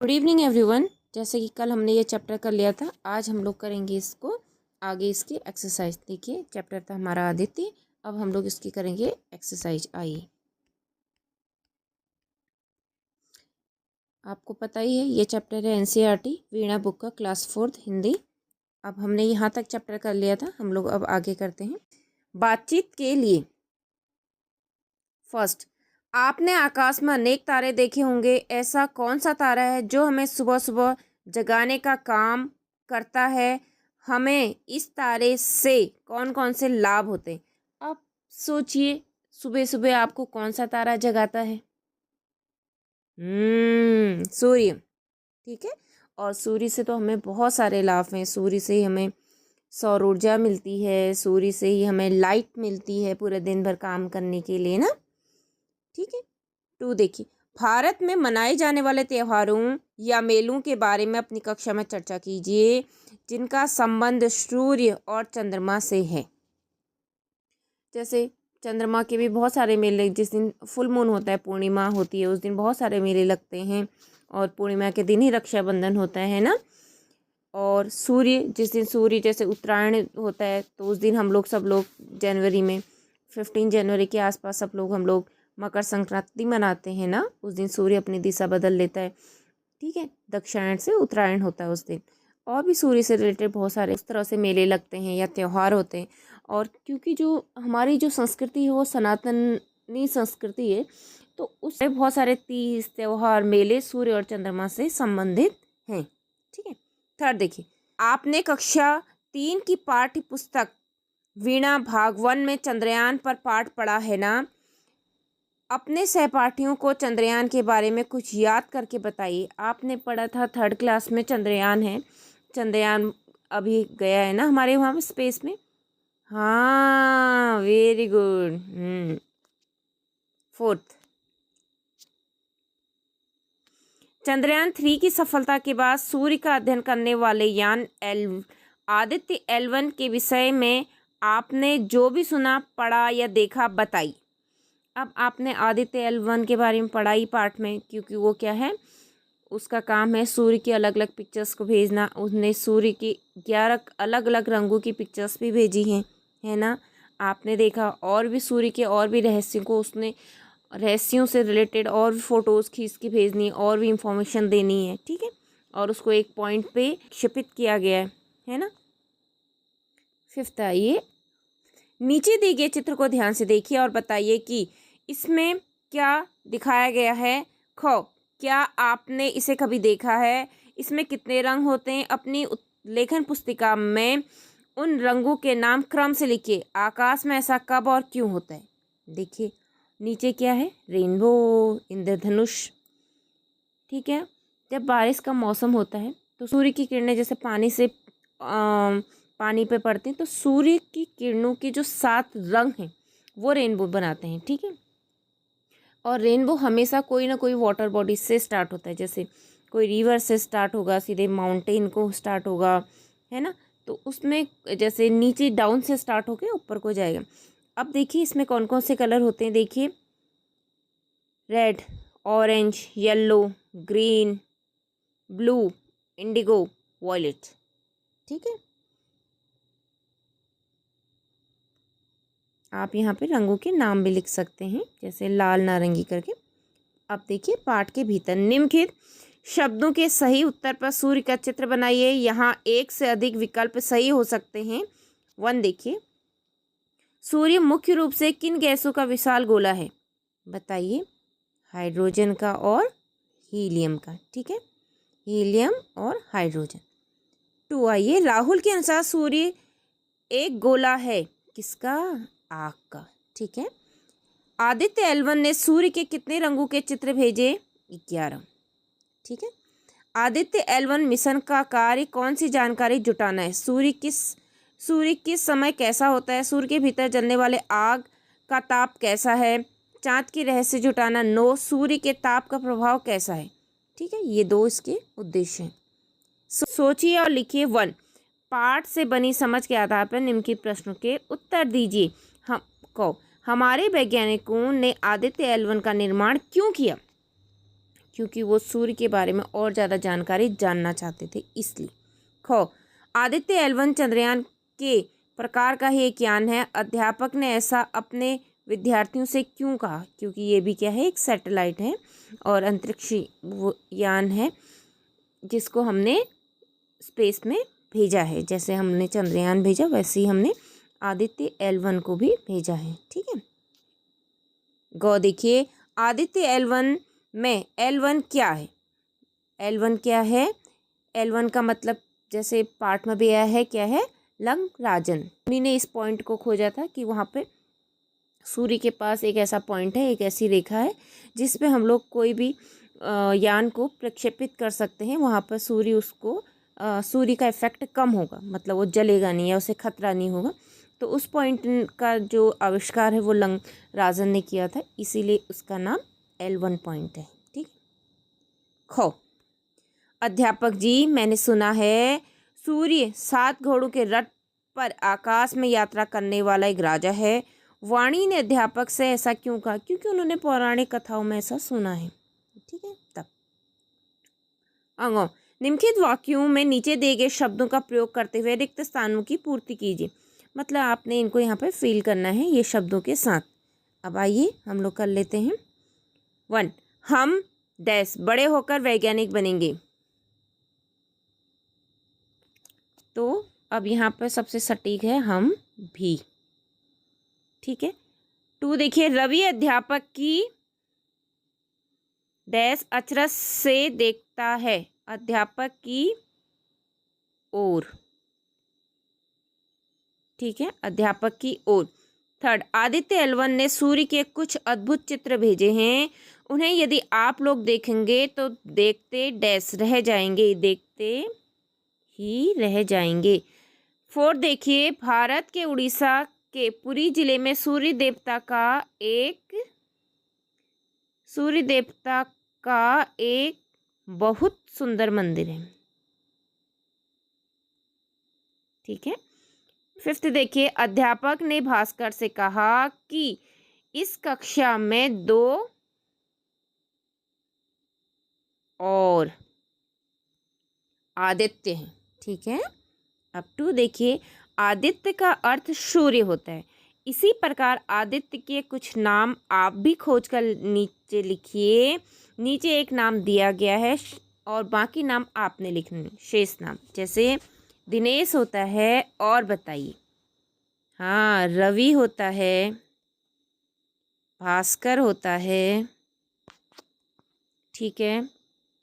Good evening everyone. जैसे कि कल हमने ये चैप्टर कर लिया था, आज हम लोग करेंगे इसको आगे इसकी एक्सरसाइज। देखिए चैप्टर था हमारा आदित्य, अब हम लोग इसकी करेंगे एक्सरसाइज। आइए, आपको पता ही है ये चैप्टर है एनसीईआरटी वीणा बुक का, क्लास 4 हिंदी। अब हमने यहाँ तक चैप्टर कर लिया था, हम लोग अब आगे करते हैं। बातचीत के लिए फर्स्ट, आपने आकाश में अनेक तारे देखे होंगे। ऐसा कौन सा तारा है जो हमें सुबह सुबह जगाने का काम करता है? हमें इस तारे से कौन कौन से लाभ होते हैं? अब सोचिए, सुबह सुबह आपको कौन सा तारा जगाता है? सूर्य। ठीक है, और सूर्य से तो हमें बहुत सारे लाभ हैं। सूर्य से ही हमें सौर ऊर्जा मिलती है, सूर्य से ही हमें लाइट मिलती है पूरे दिन भर काम करने के लिए ना। ठीक है, 2 देखिए, भारत में मनाए जाने वाले त्योहारों या मेलों के बारे में अपनी कक्षा में चर्चा कीजिए जिनका संबंध सूर्य और चंद्रमा से है। जैसे चंद्रमा के भी बहुत सारे मेले, जिस दिन फुल मून होता है, पूर्णिमा होती है, उस दिन बहुत सारे मेले लगते हैं, और पूर्णिमा के दिन ही रक्षाबंधन होता है ना। और सूर्य, जिस दिन सूर्य जैसे उत्तरायण होता है, तो उस दिन हम लोग सब लोग जनवरी में 15 जनवरी के आसपास सब लोग हम लोग मकर संक्रांति मनाते हैं ना। उस दिन सूर्य अपनी दिशा बदल लेता है। ठीक है, दक्षिणायन से उत्तरायण होता है उस दिन। और भी सूर्य से रिलेटेड बहुत सारे उस तरह से मेले लगते हैं या त्यौहार होते हैं। और क्योंकि जो हमारी जो संस्कृति है वो सनातनी संस्कृति है, तो उसमें बहुत सारे तीज त्यौहार मेले सूर्य और चंद्रमा से संबंधित हैं। ठीक है, थर्ड देखिए, आपने कक्षा 3 की पाठ्य पुस्तक वीणा भाग 1 में चंद्रयान पर पाठ पढ़ा है ना। अपने सहपाठियों को चंद्रयान के बारे में कुछ याद करके बताइए। आपने पढ़ा था 3rd क्लास में चंद्रयान है, चंद्रयान अभी गया है ना हमारे वहाँ स्पेस में। हाँ, वेरी गुड। 4th, चंद्रयान 3 की सफलता के बाद सूर्य का अध्ययन करने वाले यान आदित्य L1 के विषय में आपने जो भी सुना, पढ़ा या देखा बताइए। अब आपने आदित्य L1 के बारे में पढ़ा ही पाठ में, क्योंकि वो क्या है, उसका काम है सूर्य की अलग अलग पिक्चर्स को भेजना। उसने सूर्य की 11 अलग अलग रंगों की पिक्चर्स भी भेजी हैं, है ना। आपने देखा, और भी सूर्य के और भी रहस्यों को उसने, रहस्यों से रिलेटेड और भी फ़ोटोज़ खींच के भेजनी है, और भी इंफॉर्मेशन देनी है। ठीक है, और उसको एक पॉइंट पे क्षिपित किया गया है ना। 5th आइए, नीचे दिए गए चित्र को ध्यान से देखिए और बताइए कि इसमें क्या दिखाया गया है। क्या आपने इसे कभी देखा है? इसमें कितने रंग होते हैं? अपनी लेखन पुस्तिका में उन रंगों के नाम क्रम से लिखिए। आकाश में ऐसा कब और क्यों होता है? देखिए नीचे क्या है, रेनबो, इंद्रधनुष। ठीक है, जब बारिश का मौसम होता है तो सूर्य की किरणें जैसे पानी पे पड़ती हैं, तो सूर्य की किरणों के जो 7 रंग हैं वो रेनबो बनाते हैं। ठीक है, और रेनबो हमेशा कोई ना कोई वाटर बॉडी से स्टार्ट होता है। जैसे कोई रिवर से स्टार्ट होगा, सीधे माउंटेन को स्टार्ट होगा, है ना। तो उसमें जैसे नीचे डाउन से स्टार्ट होकर ऊपर को जाएगा। अब देखिए इसमें कौन कौन से कलर होते हैं। देखिए, red, orange, yellow, green, blue, indigo, violet. ठीक है, आप यहाँ पे रंगों के नाम भी लिख सकते हैं, जैसे लाल, नारंगी करके। अब देखिए पाठ के भीतर निम्नलिखित शब्दों के सही उत्तर पर सूर्य का चित्र बनाइए। यहाँ एक से अधिक विकल्प सही हो सकते हैं। 1 देखिए, सूर्य मुख्य रूप से किन गैसों का विशाल गोला है? बताइए। हाइड्रोजन का और हीलियम का। ठीक है, हीलियम और हाइड्रोजन। 2 आइए, राहुल के अनुसार सूर्य एक गोला है, किसका? आग का। ठीक है, आदित्य L1 ने सूर्य के कितने रंगों के चित्र भेजे? 11। ठीक है, आदित्य L1 मिशन का कार्य कौन सी जानकारी जुटाना है? सूर्य किस समय कैसा होता है? सूर्य के भीतर जलने वाले आग का ताप कैसा है? चाँद की रहस्य जुटाना। 9, सूर्य के ताप का प्रभाव कैसा है? ठीक है, ये 2 इसके उद्देश्य हैं। सोचिए और लिखिए। 1, पाठ से बनी समझ के आधार पर निम्नलिखित प्रश्नों के उत्तर दीजिए। हमारे वैज्ञानिकों ने आदित्य L1 का निर्माण क्यों किया? क्योंकि वो सूर्य के बारे में और ज़्यादा जानकारी जानना चाहते थे इसलिए। खो, आदित्य L1 चंद्रयान के प्रकार का ही एक यान है। अध्यापक ने ऐसा अपने विद्यार्थियों से क्यों कहा? क्योंकि ये भी क्या है, एक सैटेलाइट है और अंतरिक्षी वो यान है जिसको हमने स्पेस में भेजा है। जैसे हमने चंद्रयान भेजा वैसे ही हमने आदित्य L1 को भी भेजा है। ठीक है, गौ देखिए, आदित्य L1 में L1 क्या है? L1 क्या है? L1 का मतलब जैसे पाठ में भी आया है, क्या है? लंगराजन। उन्हीं ने इस पॉइंट को खोजा था कि वहाँ पे सूर्य के पास एक ऐसा पॉइंट है, एक ऐसी रेखा है जिस पे हम लोग कोई भी यान को प्रक्षेपित कर सकते हैं। वहाँ पर सूर्य का इफेक्ट कम होगा, मतलब वो जलेगा नहीं या उसे खतरा नहीं होगा। तो उस पॉइंट का जो आविष्कार है वो लंगराजन ने किया था, इसीलिए उसका नाम L1 पॉइंट है। ठीक। खो, अध्यापक जी, मैंने सुना है सूर्य 7 घोड़ों के रथ पर आकाश में यात्रा करने वाला एक राजा है। वाणी ने अध्यापक से ऐसा क्यों कहा? क्योंकि उन्होंने पौराणिक कथाओं में ऐसा सुना है। ठीक है, तब अंगों, निम्नलिखित वाक्यों में नीचे दिए गए शब्दों का प्रयोग करते हुए रिक्त स्थानों की पूर्ति कीजिए। मतलब आपने इनको यहाँ पे फिल करना है ये शब्दों के साथ। अब आइए हम लोग कर लेते हैं। 1, हम डैश बड़े होकर वैज्ञानिक बनेंगे। तो अब यहाँ पर सबसे सटीक है हम भी। ठीक है। 2 देखिए, रवि अध्यापक की डैश अचरज से देखता है, अध्यापक की ओर। ठीक है, अध्यापक की ओर। 3, आदित्य L1 ने सूर्य के कुछ अद्भुत चित्र भेजे हैं, उन्हें यदि आप लोग देखेंगे तो देखते डैश रह जाएंगे, देखते ही रह जाएंगे। 4 देखिए, भारत के उड़ीसा के पुरी जिले में सूर्य देवता का एक बहुत सुंदर मंदिर है। ठीक है। 5 देखिए, अध्यापक ने भास्कर से कहा कि इस कक्षा में 2 और आदित्य हैं। ठीक है। अब 2 देखिए, आदित्य का अर्थ सूर्य होता है, इसी प्रकार आदित्य के कुछ नाम आप भी खोज कर नीचे लिखिए। नीचे एक नाम दिया गया है और बाकी नाम आपने लिखने, शेष नाम। जैसे दिनेश होता है, और बताइए। हाँ, रवि होता है, भास्कर होता है, ठीक है,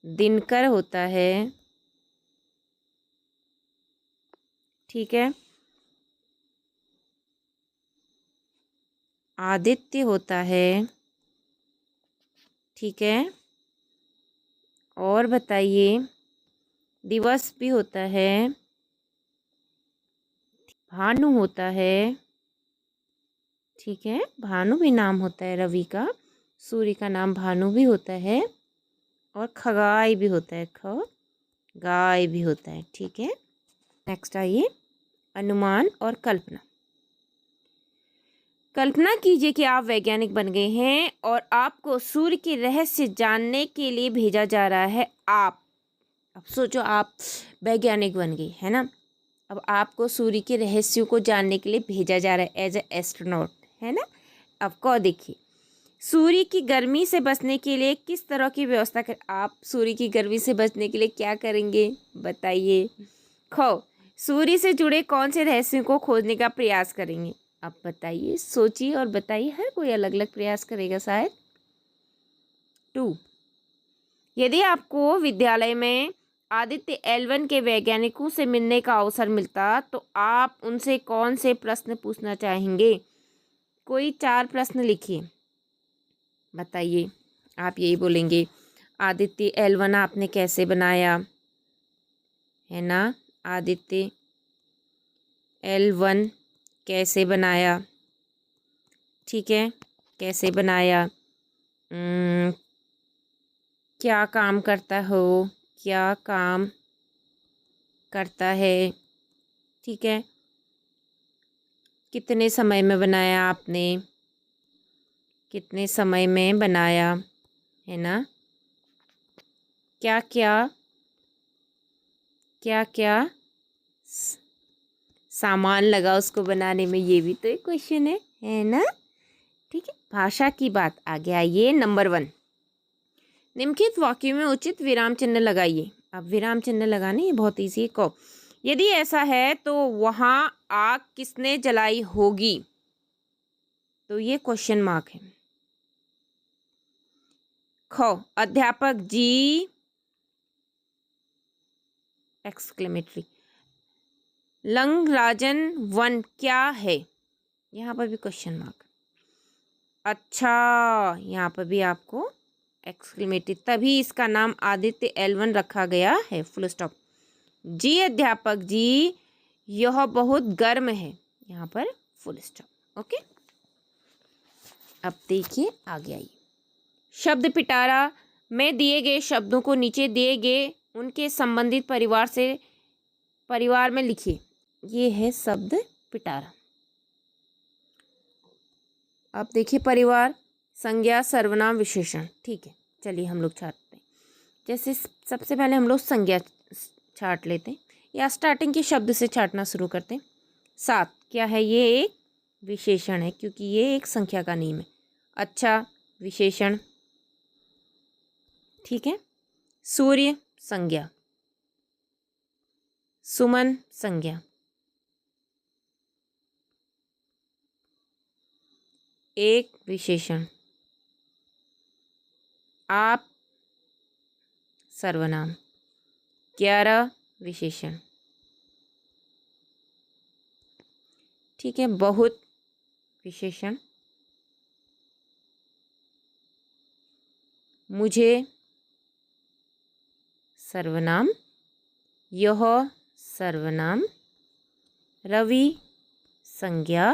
दिनकर होता है, ठीक है, आदित्य होता है, ठीक है, और बताइए। दिवस भी होता है, भानु होता है, ठीक है, भानु भी नाम होता है रवि का, सूर्य का नाम भानु भी होता है, और खगाय भी होता है, खगाय भी होता है। ठीक है। नेक्स्ट आइए, अनुमान और कल्पना। कल्पना कीजिए कि आप वैज्ञानिक बन गए हैं और आपको सूर्य के रहस्य जानने के लिए भेजा जा रहा है। अब सोचो, आप वैज्ञानिक बन गए है ना। अब आपको सूर्य के रहस्यों को जानने के लिए भेजा जा रहा है एज ए एस्ट्रोनॉट, है ना। अब को देखिए, सूर्य की गर्मी से बचने के लिए किस तरह की व्यवस्था कर। आप सूर्य की गर्मी से बचने के लिए क्या करेंगे, बताइए। सूर्य से जुड़े कौन से रहस्यों को खोजने का प्रयास करेंगे। अब बताइए, सोचिए और बताइए। हर कोई अलग अलग प्रयास करेगा शायद। 2, यदि आपको विद्यालय में आदित्य L1 के वैज्ञानिकों से मिलने का अवसर मिलता तो आप उनसे कौन से प्रश्न पूछना चाहेंगे। कोई 4 प्रश्न लिखिए, बताइए। आप यही बोलेंगे, आदित्य L1 आपने कैसे बनाया, है ना। आदित्य L1 कैसे बनाया, ठीक है, कैसे बनाया, क्या काम करता हो, क्या काम करता है, ठीक है, कितने समय में बनाया आपने, कितने समय में बनाया, है ना। क्या क्या क्या क्या सामान लगा उसको बनाने में, ये भी तो एक क्वेश्चन है ना। ठीक है, भाषा की बात आगे आइए। नंबर 1, निम्नलिखित वाक्य में उचित विराम चिन्ह लगाइए। अब विराम चिन्ह लगाने ये बहुत ईजी है। को यदि ऐसा है तो वहां आग किसने जलाई होगी, तो ये क्वेश्चन मार्क है। खो अध्यापक जी एक्सक्लेमेटरी। लंगराजन 1 क्या है, यहाँ पर भी क्वेश्चन मार्क। अच्छा, यहाँ पर भी आपको एक्सक्लेमेटरी, तभी इसका नाम आदित्य L1 रखा गया है, फुल स्टॉप। जी अध्यापक जी यह बहुत गर्म है, यहाँ पर फुल स्टॉप। ओके, अब देखिए आगे आइए। शब्द पिटारा में दिए गए शब्दों को नीचे दिए गए उनके संबंधित परिवार में लिखिए। ये है शब्द पिटारा। अब देखिए परिवार, संज्ञा, सर्वनाम, विशेषण। ठीक है, चलिए हम लोग छाटते हैं। जैसे सबसे पहले हम लोग संज्ञा छाट लेते हैं, या स्टार्टिंग के शब्द से छाटना शुरू करते हैं। 7 क्या है, ये एक विशेषण है क्योंकि ये एक संख्या का नियम है। अच्छा, विशेषण। ठीक है, सूर्य संज्ञा, सुमन संज्ञा, एक विशेषण, आप सर्वनाम, 11 विशेषण। ठीक है, बहुत विशेषण, मुझे सर्वनाम, यह सर्वनाम, रवि संज्ञा,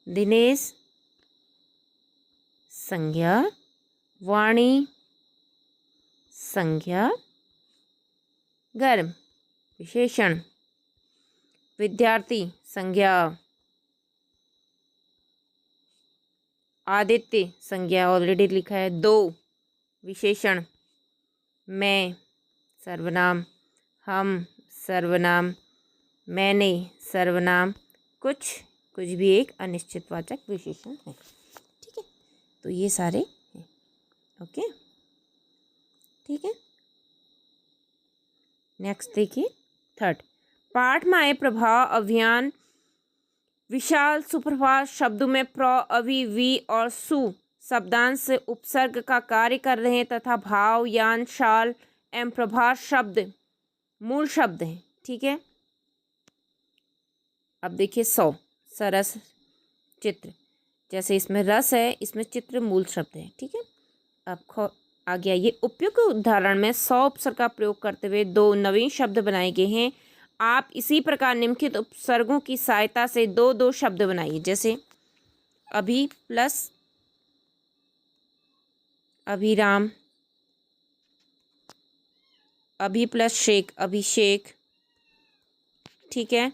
दिनेश संज्ञा, वाणी संज्ञा, गर्म विशेषण, विद्यार्थी संज्ञा, आदित्य संज्ञा ऑलरेडी लिखा है, 2 विशेषण, मैं सर्वनाम, हम सर्वनाम, मैंने सर्वनाम, कुछ भी एक अनिश्चितवाचक विशेषण है। ठीक है, तो ये सारे हैं। ओके, ठीक है। नेक्स्ट देखिए 3rd, पाठ में आए प्रभाव अभियान विशाल सुप्रभात शब्दों में प्र, अभि, वी और सु शब्दांश से उपसर्ग का कार्य कर रहे हैं तथा भाव, यान, शाल एवं प्रभात शब्द मूल शब्द हैं। ठीक है, अब देखिए 100 सरस चित्र, जैसे इसमें रस है, इसमें चित्र मूल शब्द है। ठीक है, अब आ गया ये उपयुक्त उदाहरण में 100 उपसर्ग का प्रयोग करते हुए 2 नवीन शब्द बनाए गए हैं। आप इसी प्रकार निम्नलिखित उपसर्गों की सहायता से 2 शब्द बनाइए। जैसे अभी प्लस अभिराम, अभी प्लस शेख अभिषेक। ठीक है,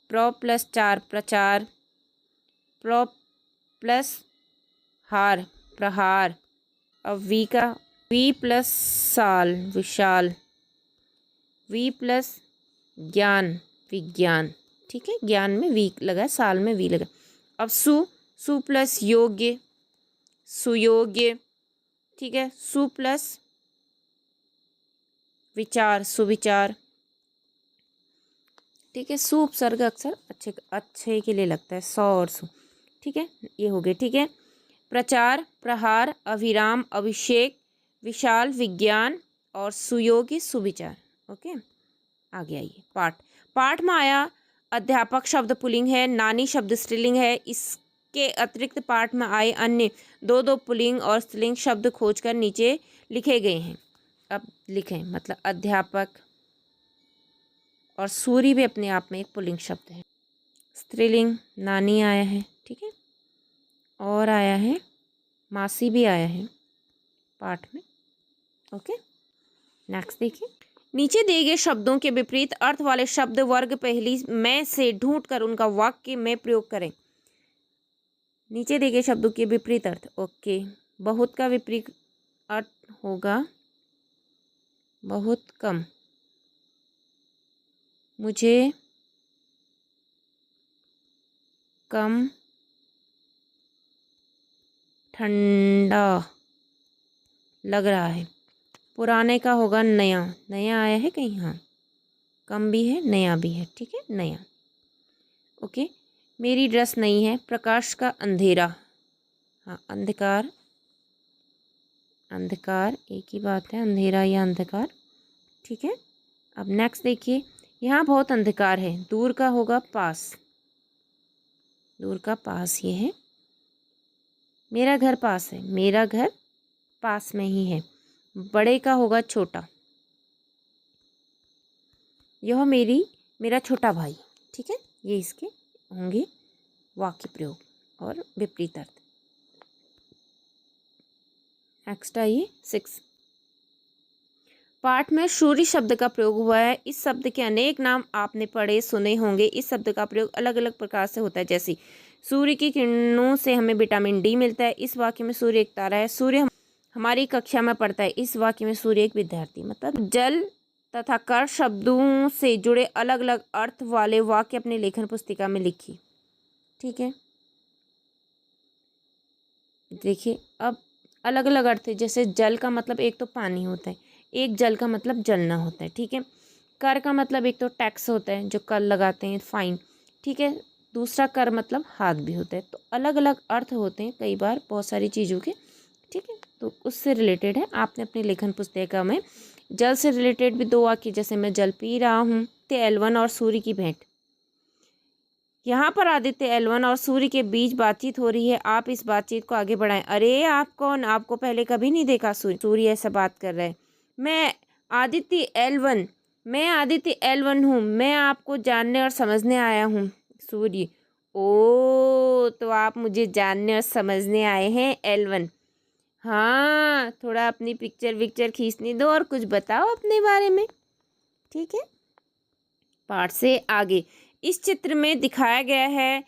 प्र प्लस 4 प्रचार, प्र प्लस हार प्रहार। अब वी प्लस साल विशाल, वी प्लस ज्ञान विज्ञान। ठीक है, ज्ञान में वी लगा, साल में वी लगा। अब सु प्लस योग्य सुयोग्य। ठीक है, सु प्लस विचार सुविचार। ठीक है, सु उपसर्ग अक्सर अच्छे के लिए लगता है, 100 और सु। ठीक है, ये हो गए। ठीक है, प्रचार प्रहार अभिराम अभिषेक विशाल विज्ञान और सुयोगी सुविचार। ओके, आगे आइए। पाठ में आया अध्यापक शब्द पुल्लिंग है, नानी शब्द स्त्रीलिंग है। इसके अतिरिक्त पाठ में आए अन्य 2 पुल्लिंग और स्त्रीलिंग शब्द खोजकर नीचे लिखे गए हैं। अब लिखें, मतलब अध्यापक और सूरी भी अपने आप में एक पुल्लिंग शब्द है। स्त्रीलिंग नानी आया है। ठीक है, और आया है मासी भी आया है पाठ में। ओके, नेक्स्ट देखिए। नीचे दिए गए शब्दों के विपरीत अर्थ वाले शब्द वर्ग पहली में से ढूंढकर उनका वाक्य में प्रयोग करें। नीचे दिए गए शब्दों के विपरीत अर्थ। ओके, बहुत का विपरीत अर्थ होगा बहुत कम, मुझे कम ठंडा लग रहा है। पुराने का होगा नया, नया आया है कहीं, हाँ, कम भी है नया भी है, ठीक है, नया। ओके, मेरी ड्रेस नहीं है, प्रकाश का अंधेरा, हाँ, अंधकार, अंधकार एक ही बात है, अंधेरा या अंधकार, ठीक है। अब नेक्स्ट देखिए, यहाँ बहुत अंधकार है, दूर का होगा पास, दूर का पास ये है। मेरा घर पास है, मेरा घर पास में ही है, बड़े का होगा छोटा, यह मेरा छोटा भाई, ठीक है। ये इसके होंगे वाक्य प्रयोग और विपरीत अर्थ। नेक्स्ट आइए 6, पाठ में सूर्य शब्द का प्रयोग हुआ है। इस शब्द के अनेक नाम आपने पढ़े सुने होंगे। इस शब्द का प्रयोग अलग अलग प्रकार से होता है, जैसे सूर्य की किरणों से हमें विटामिन डी मिलता है। इस वाक्य में सूर्य एक तारा है। सूर्य हमारी कक्षा में पढ़ता है। इस वाक्य में सूर्य एक विद्यार्थी। मतलब जल तथा कर शब्दों से जुड़े अलग अलग अर्थ वाले वाक्य अपनी लेखन पुस्तिका में लिखिए, ठीक है। देखिए, अब अलग अलग अर्थ है, जैसे जल का मतलब एक तो पानी होता है, एक जल का मतलब जलना होता है, ठीक है। कर का मतलब एक तो टैक्स होता है, जो कर लगाते हैं, फाइन, ठीक है। दूसरा कर मतलब हाथ भी होता है। तो अलग अलग अर्थ होते हैं कई बार बहुत सारी चीज़ों के, ठीक है। तो उससे रिलेटेड है, आपने अपनी लेखन पुस्तिका में जल से रिलेटेड भी 2 वाक्य, जैसे मैं जल पी रहा हूँ, एल1 और सूर्य की भेंट। यहाँ पर आदित्य एल1 और सूर्य के बीच बातचीत हो रही है। आप इस बातचीत को आगे बढ़ाएं। अरे आप कौन, आपको पहले कभी नहीं देखा? सूर्य ऐसा बात कर रहा है। मैं आदित्य एल1 हूँ, मैं आपको जानने और समझने आया हूँ। सूर्य, ओ तो आप मुझे जानने और समझने आए हैं एल1। हाँ, थोड़ा अपनी पिक्चर खींचने दो और कुछ बताओ अपने बारे में, ठीक है। पाठ से आगे, इस चित्र में दिखाया गया है,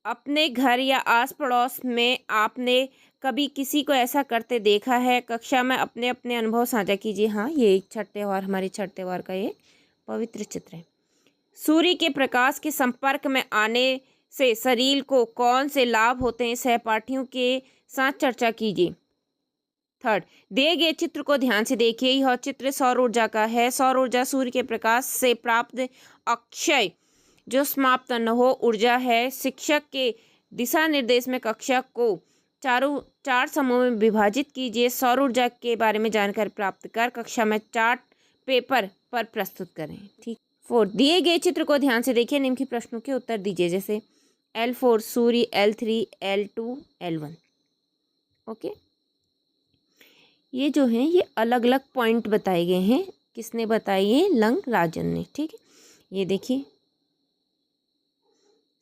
अपने घर या आस पड़ोस में आपने कभी किसी को ऐसा करते देखा है? कक्षा में अपने अपने अनुभव साझा कीजिए। हाँ, ये एक छठ त्योहार, हमारे छठ त्योहार का ये पवित्र चित्र है। सूर्य के प्रकाश के संपर्क में आने से शरीर को कौन से लाभ होते हैं? सहपाठियों के साथ चर्चा कीजिए। थर्ड, दिए गए चित्र को ध्यान से देखिए। यह चित्र सौर ऊर्जा का है। सौर ऊर्जा सूर्य के प्रकाश से प्राप्त अक्षय जो समाप्त न हो ऊर्जा है। शिक्षक के दिशा निर्देश में कक्षा को 4 समूह में विभाजित कीजिए। सौर ऊर्जा के बारे में जानकारी प्राप्त कर कक्षा में चार्ट पेपर पर प्रस्तुत करें, ठीक। 4, दिए गए चित्र को ध्यान से देखिए, निम्न के प्रश्नों के उत्तर दीजिए, जैसे L4 सूर्य, L3 L2 L1। ओके, ये जो हैं ये अलग अलग पॉइंट बताए गए हैं। किसने बताई है? लंग राजन ने, ठीक है। ये देखिए,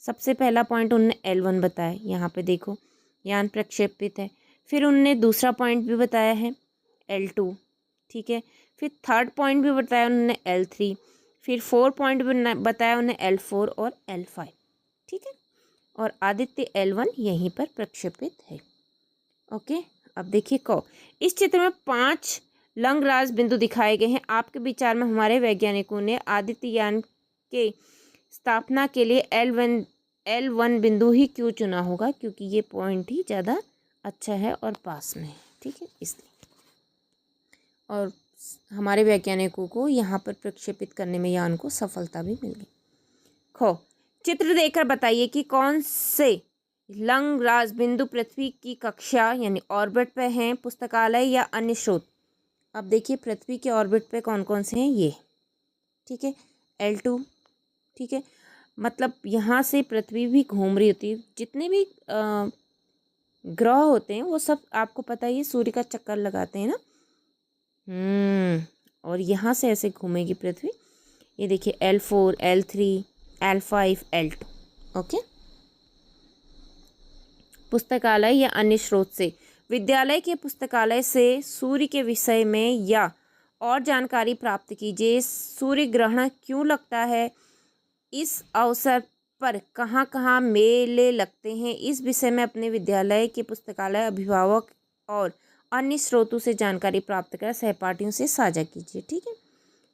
सबसे पहला पॉइंट उनने L1 बताया, यहाँ पे देखो यान प्रक्षेपित है। फिर उनने दूसरा पॉइंट भी बताया है L2, ठीक है। फिर थर्ड पॉइंट भी बताया उन्होंने L3। फिर 4 पॉइंट भी बताया उन्हें L4 और L5, ठीक है। और आदित्य L1 यहीं पर प्रक्षेपित है। ओके, अब देखिए को इस चित्र में 5 लंगराज बिंदु दिखाए गए हैं। आपके विचार में हमारे वैज्ञानिकों ने आदित्य यान के स्थापना के लिए L1 बिंदु ही क्यों चुना होगा? क्योंकि ये पॉइंट ही ज़्यादा अच्छा है और पास में है, ठीक है, इसलिए। और हमारे वैज्ञानिकों को यहाँ पर प्रक्षेपित करने में यान को सफलता भी मिल गई। खो, चित्र देखकर बताइए कि कौन से लंगराज बिंदु पृथ्वी की कक्षा यानी ऑर्बिट पे हैं, पुस्तकालय या अन्य स्रोत। अब देखिए, पृथ्वी के ऑर्बिट पे कौन कौन से हैं ये, ठीक है। L2, ठीक है, मतलब यहाँ से पृथ्वी भी घूम रही होती है। जितने भी ग्रह होते हैं वो सब आपको पता ही है, सूर्य का चक्कर लगाते हैं ना। और यहाँ से ऐसे घूमेगी पृथ्वी। ये देखिए L4 L3 L5 L2, okay. पुस्तकालय या अन्य स्रोत से, विद्यालय के पुस्तकालय से सूर्य के विषय में या और जानकारी प्राप्त कीजिए। सूर्य ग्रहण क्यों लगता है? इस अवसर पर कहाँ कहाँ मेले लगते हैं? इस विषय में अपने विद्यालय के पुस्तकालय, अभिभावक और अन्य स्रोतों से जानकारी प्राप्त कर सहपाठियों से साझा कीजिए। ठीक है,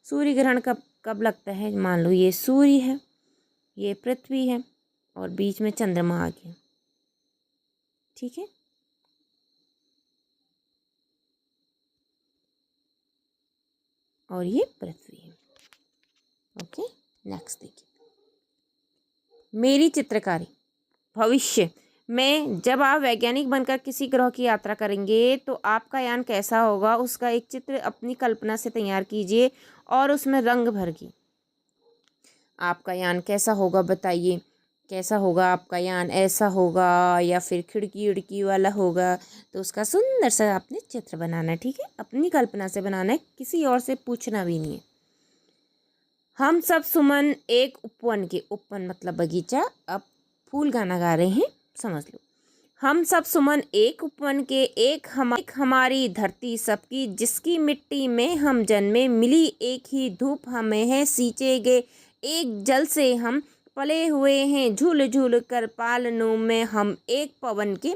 सूर्य ग्रहण कब कब लगता है? मान लो ये सूर्य है, ये पृथ्वी है और बीच में चंद्रमा आ गया। ठीक है, और ये पृथ्वी है। ओके, नेक्स्ट देखिए, मेरी चित्रकारी। भविष्य में जब आप वैज्ञानिक बनकर किसी ग्रह की यात्रा करेंगे तो आपका यान कैसा होगा, उसका एक चित्र अपनी कल्पना से तैयार कीजिए और उसमें रंग भरिए। आपका यान कैसा होगा बताइए, कैसा होगा आपका यान? ऐसा होगा या फिर खिड़की उड़की वाला होगा? तो उसका सुंदर सा आपने चित्र बनाना है। ठीक है, अपनी कल्पना से बनाना है, किसी और से पूछना भी नहीं है। हम सब सुमन एक उपवन के, उपवन मतलब बगीचा, अब फूल गाना गा रहे हैं, समझ लो। हम सब सुमन एक उपवन के, एक हमारी धरती सबकी, जिसकी मिट्टी में हम जन्मे, मिली एक ही धूप हमें है, सींचे गए एक जल से हम पले हुए हैं, झूल झूल कर पालनों में हम एक पवन के,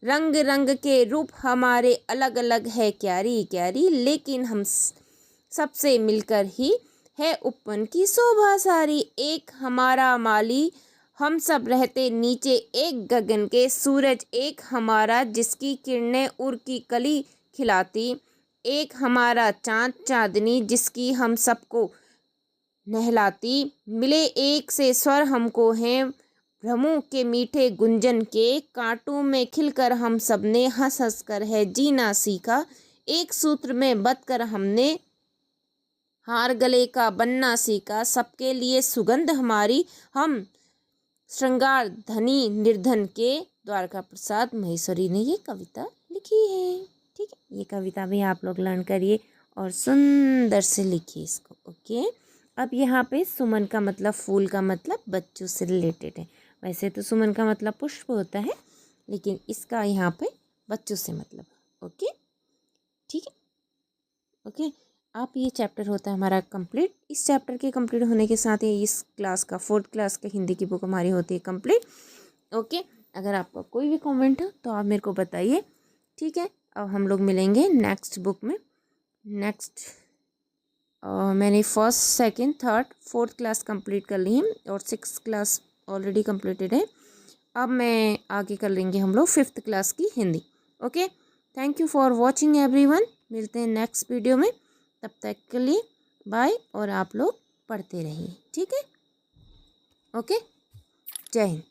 रंग रंग के रूप हमारे अलग अलग है क्यारी क्यारी, लेकिन हम सबसे मिलकर ही है उपवन की शोभा सारी। एक हमारा माली, हम सब रहते नीचे एक गगन के, सूरज एक हमारा, जिसकी किरणें उर की कली खिलाती, एक हमारा चाँद चाँदनी, जिसकी हम सबको नहलाती, मिले एक से स्वर हमको हैं भ्रमों के मीठे गुंजन के, कांटों में खिलकर हम सबने हंस हंस कर है जीना सीखा, एक सूत्र में बंध कर हमने हार गले का बनना सीखा, सबके लिए सुगंध हमारी, हम श्रृंगार धनी निर्धन के। द्वारका प्रसाद महेश्वरी ने ये कविता लिखी है। ठीक है, ये कविता भी आप लोग लर्न करिए और सुंदर से लिखिए इसको। ओके, अब यहाँ पे सुमन का मतलब, फूल का मतलब बच्चों से रिलेटेड है। वैसे तो सुमन का मतलब पुष्प होता है, लेकिन इसका यहाँ पे बच्चों से मतलब। ओके, ठीक है, ओके। आप ये चैप्टर होता है हमारा कंप्लीट। इस चैप्टर के कंप्लीट होने के साथ ही इस क्लास का 4th क्लास का हिंदी की बुक हमारी होती है कंप्लीट। ओके, अगर आपका कोई भी कमेंट हो तो आप मेरे को बताइए। ठीक है, अब हम लोग मिलेंगे नेक्स्ट बुक में। नेक्स्ट मैंने 1st, 2nd, 3rd, 4th class complete कर ली है और 6th क्लास ऑलरेडी कंप्लीटेड है। अब मैं आगे कर लेंगे हम लोग 5th क्लास की Hindi. Okay, thank you for watching everyone. मिलते हैं नेक्स्ट वीडियो में, तब तक के लिए बाय, और आप लोग पढ़ते रहिए। ठीक है, ओके, जय हिंद।